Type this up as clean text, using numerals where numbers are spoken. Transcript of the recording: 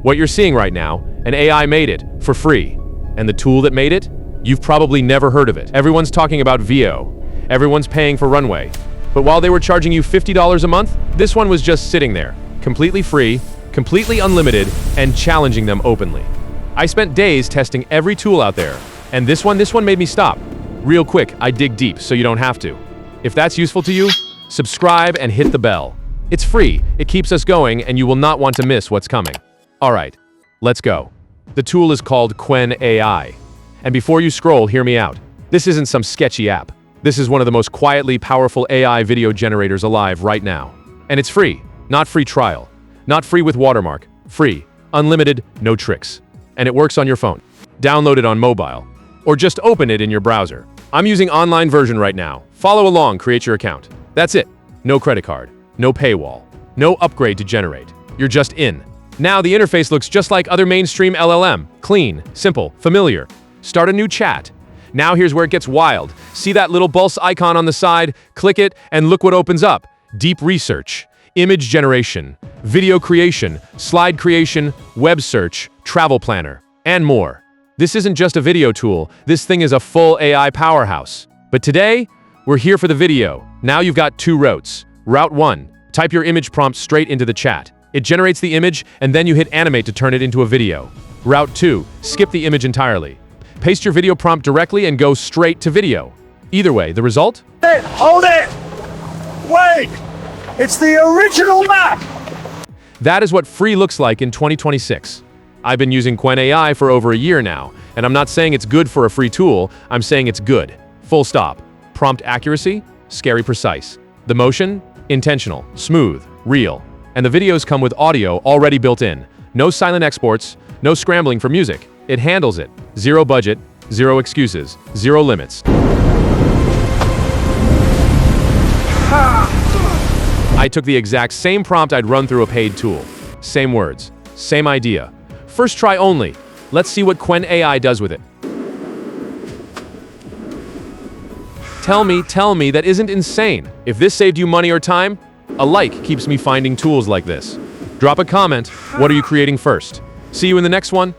What you're seeing right now, an AI made it for free. And the tool that made it? You've probably never heard of it. Everyone's talking about VO. Everyone's paying for Runway. But while they were charging you $50 a month, this one was just sitting there, completely free, completely unlimited, and challenging them openly. I spent days testing every tool out there, and this one made me stop. Real quick, I dig deep so you don't have to. If that's useful to you, subscribe and hit the bell. It's free, it keeps us going, and you will not want to miss what's coming. Alright, let's go. The tool is called Qwen AI. And before you scroll, hear me out. This isn't some sketchy app. This is one of the most quietly powerful AI video generators alive right now. And it's free, not free trial. Not free with watermark, free, unlimited, no tricks. And it works on your phone. Download it on mobile, or just open it in your browser. I'm using online version right now. Follow along, create your account. That's it. No credit card, no paywall, no upgrade to generate. You're just in. Now the interface looks just like other mainstream LLM. Clean, simple, familiar. Start a new chat. Now here's where it gets wild. See that little pulse icon on the side? Click it and look what opens up. Deep research, image generation, video creation, slide creation, web search, travel planner, and more. This isn't just a video tool. This thing is a full AI powerhouse. But today, we're here for the video. Now you've got two routes. Route 1, type your image prompt straight into the chat. It generates the image, and then you hit animate to turn it into a video. Route 2, skip the image entirely. Paste your video prompt directly and go straight to video. Either way, the result? Hold it! Wait! It's the original map! That is what free looks like in 2026. I've been using Qwen AI for over a year now, and I'm not saying it's good for a free tool, I'm saying it's good. Full stop. Prompt accuracy? Scary precise. The motion? Intentional, smooth, real. And the videos come with audio already built in. No silent exports, no scrambling for music. It handles it. Zero budget, zero excuses, zero limits. I took the exact same prompt I'd run through a paid tool. Same words, same idea. First try only. Let's see what Qwen AI does with it. Tell me that isn't insane. If this saved you money or time, a like keeps me finding tools like this. Drop a comment. What are you creating first? See you in the next one.